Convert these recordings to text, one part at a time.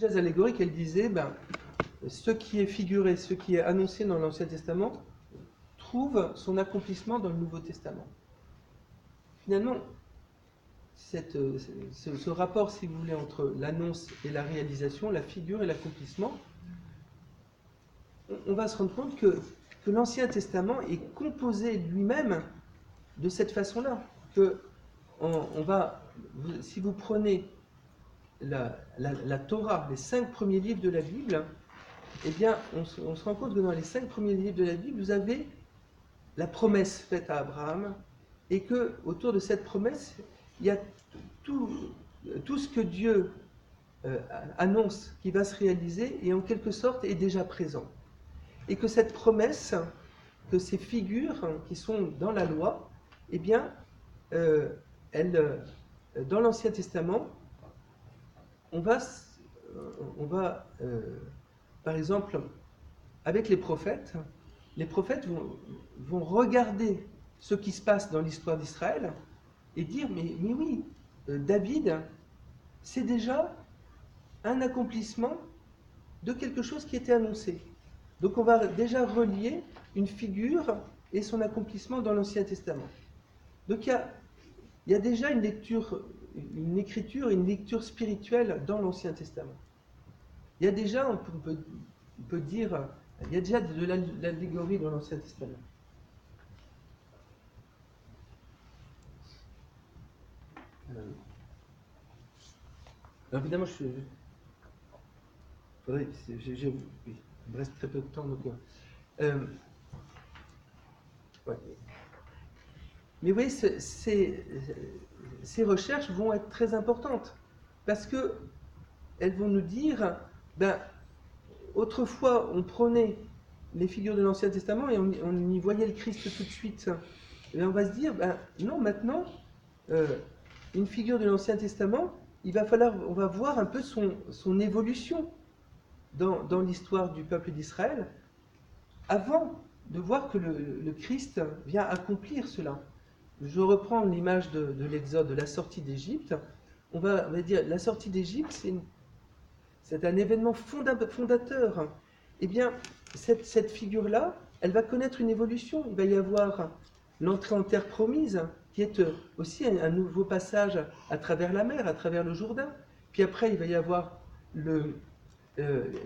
l'exégèse allégorique, elle disait, ce qui est figuré, ce qui est annoncé dans l'Ancien Testament, trouve son accomplissement dans le Nouveau Testament. Finalement, ce rapport, si vous voulez, entre l'annonce et la réalisation, la figure et l'accomplissement, on va se rendre compte que l'Ancien Testament est composé lui-même de cette façon-là. Si vous prenez la Torah, les 5 premiers livres de la Bible, eh bien, on se rend compte que dans les 5 premiers livres de la Bible, vous avez la promesse faite à Abraham, et que autour de cette promesse, il y a tout ce que Dieu annonce qui va se réaliser et en quelque sorte est déjà présent. Et que cette promesse, que ces figures qui sont dans la loi, eh bien, dans l'Ancien Testament, on va par exemple, avec les prophètes vont regarder ce qui se passe dans l'histoire d'Israël et dire, mais oui, David, c'est déjà un accomplissement de quelque chose qui était annoncé. Donc on va déjà relier une figure et son accomplissement dans l'Ancien Testament. Donc il y a déjà une écriture, une lecture spirituelle dans l'Ancien Testament. Il y a déjà, on peut dire, il y a déjà de l'allégorie dans l'Ancien Testament. Alors évidemment, il me reste très peu de temps, donc. Ouais. Mais oui, ces recherches vont être très importantes parce que elles vont nous dire, autrefois on prenait les figures de l'Ancien Testament et on y voyait le Christ tout de suite. Et on va se dire, non, maintenant, une figure de l'Ancien Testament, on va voir un peu son évolution dans l'histoire du peuple d'Israël, avant de voir que le Christ vient accomplir cela. Je reprends l'image de l'Exode, de la sortie d'Égypte. On va dire, la sortie d'Égypte, c'est un événement fondateur. Eh bien, cette figure-là, elle va connaître une évolution. Il va y avoir l'entrée en terre promise, qui est aussi un nouveau passage à travers la mer, à travers le Jourdain. Puis après, il va y avoir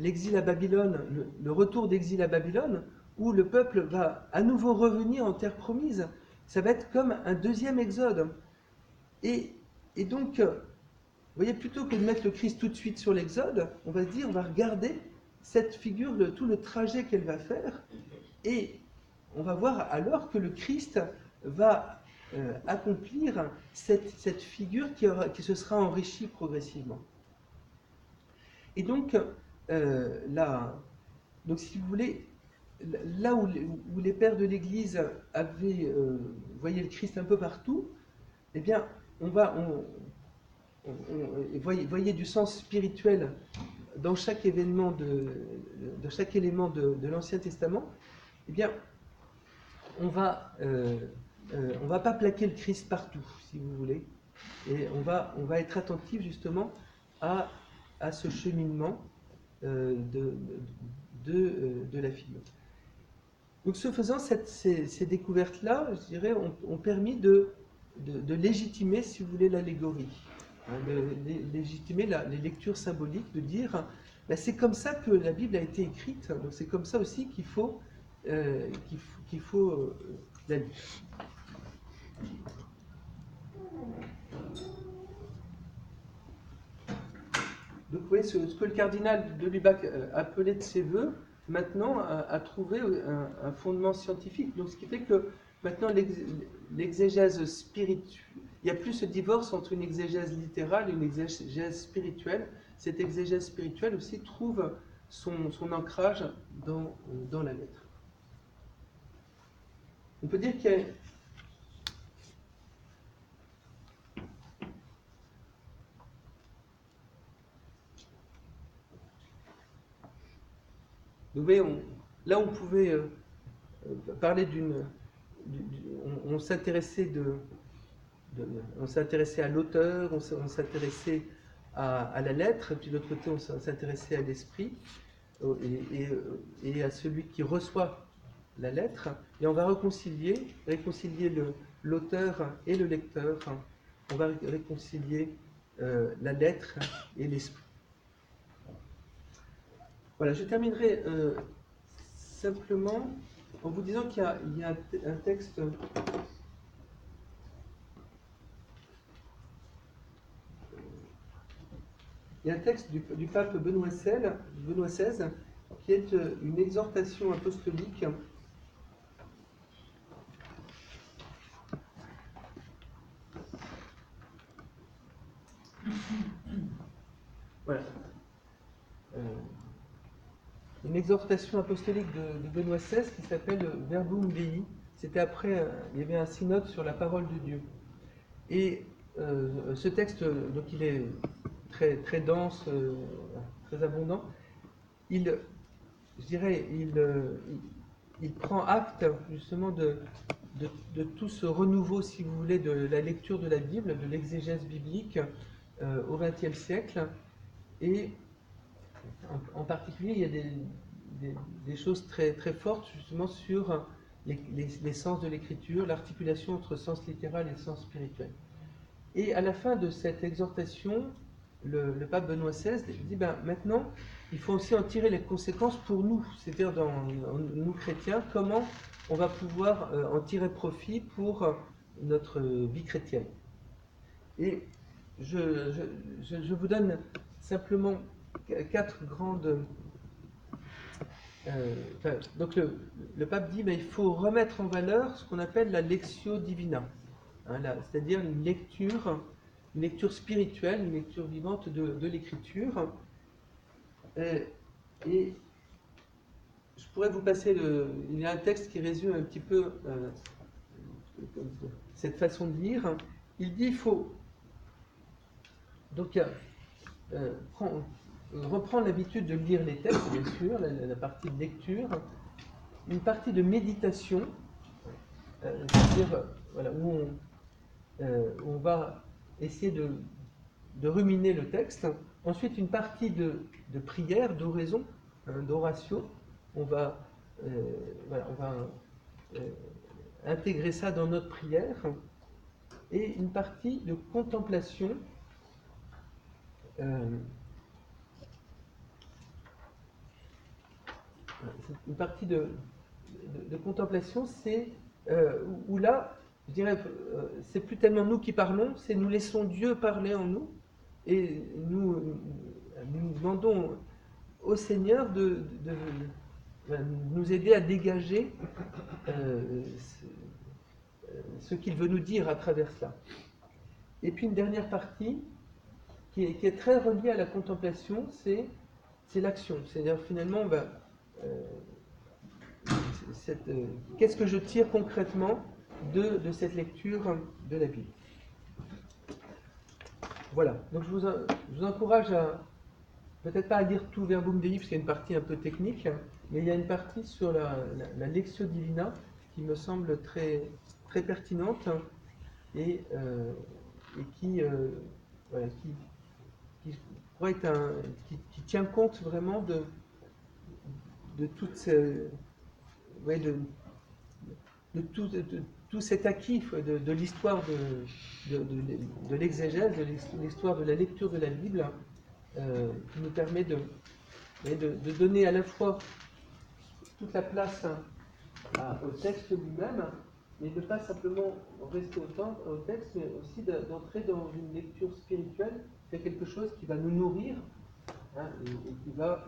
l'exil à Babylone, le retour d'exil à Babylone, où le peuple va à nouveau revenir en terre promise. Ça va être comme un deuxième exode. Et donc, vous voyez, plutôt que de mettre le Christ tout de suite sur l'exode, on va se dire, on va regarder cette figure, tout le trajet qu'elle va faire, et on va voir alors que le Christ va accomplir cette figure qui se sera enrichie progressivement. Et donc, donc si vous voulez, là où les pères de l'Église avaient, voyaient le Christ un peu partout, eh bien, voyez du sens spirituel dans chaque événement chaque élément de l'Ancien Testament, eh bien, on va pas plaquer le Christ partout, si vous voulez, et on va être attentif justement à ce cheminement de la figure. Donc, ce faisant, ces découvertes-là, je dirais, ont permis de légitimer, si vous voulez, l'allégorie, de légitimer les lectures symboliques, de dire, c'est comme ça que la Bible a été écrite, donc c'est comme ça aussi qu'il faut la lire. Donc vous voyez, ce que le cardinal de Lubac appelait de ses voeux, maintenant a trouvé un fondement scientifique. Donc ce qui fait que maintenant l'exégèse spirituelle, il n'y a plus ce divorce entre une exégèse littérale et une exégèse spirituelle. Cette exégèse spirituelle aussi trouve son ancrage dans la lettre. On peut dire qu'il y a vous voyez, là on pouvait parler on s'intéressait on s'intéressait à l'auteur, on s'intéressait à la lettre, et puis de l'autre côté, on s'intéressait à l'esprit et à celui qui reçoit la lettre. Et on va réconcilier l'auteur et le lecteur. On va réconcilier la lettre et l'esprit. Voilà, je terminerai simplement en vous disant qu'il y a un texte du pape Benoît XVI qui est une exhortation apostolique voilà. Une exhortation apostolique de Benoît XVI qui s'appelle Verbum Dei. C'était après, il y avait un synode sur la parole de Dieu. Et ce texte, donc il est très, très dense, très abondant. Il prend acte justement de tout ce renouveau, si vous voulez, de la lecture de la Bible, de l'exégèse biblique au XXe siècle. Et en particulier, il y a des choses très, très fortes justement sur les sens de l'écriture, l'articulation entre sens littéral et sens spirituel. Et à la fin de cette exhortation, le pape Benoît XVI dit maintenant, il faut aussi en tirer les conséquences pour nous, c'est-à-dire nous chrétiens, comment on va pouvoir en tirer profit pour notre vie chrétienne. Et je vous donne simplement 4 grandes... donc le pape dit il faut remettre en valeur ce qu'on appelle la lectio divina, c'est-à-dire une lecture spirituelle, une lecture vivante de l'écriture. Et je pourrais vous passer il y a un texte qui résume un petit peu cette façon de lire. Il dit il faut donc reprendre l'habitude de lire les textes, bien sûr, la partie de lecture, une partie de méditation, c'est-à-dire voilà, où on va essayer de ruminer le texte. Ensuite, une partie de prière, d'oraison, d'oratio. On va intégrer ça dans notre prière. Et une partie de contemplation. Une partie de contemplation, c'est où là, je dirais, c'est plus tellement nous qui parlons, c'est nous laissons Dieu parler en nous et nous demandons au Seigneur de nous aider à dégager ce qu'il veut nous dire à travers cela. Et puis une dernière partie qui est très reliée à la contemplation, c'est l'action. C'est-à-dire finalement, qu'est-ce que je tire concrètement de cette lecture de la Bible. Voilà, donc je vous encourage à, peut-être pas à lire tout Verbum Dei, parce qu'il y a une partie un peu technique, mais il y a une partie sur la Lectio Divina qui me semble très, très pertinente et qui pourrait être qui tient compte vraiment de toutes ces... de tout cet acquis de l'histoire de l'exégèse, de l'histoire de la lecture de la Bible, qui nous permet de donner à la fois toute la place au texte lui-même, mais de ne pas simplement rester au texte, mais aussi d'entrer dans une lecture spirituelle, c'est quelque chose qui va nous nourrir et qui va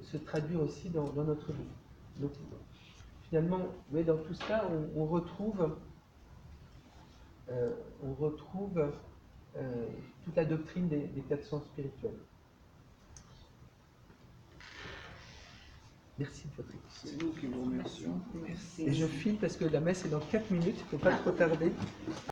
se traduire aussi dans notre vie. Donc, finalement, dans tout ça, on retrouve toute la doctrine des 4 sens spirituels. Merci de votre écoute. C'est nous qui vous remercions. Et je file parce que la messe est dans 4 minutes, il ne faut pas trop tarder.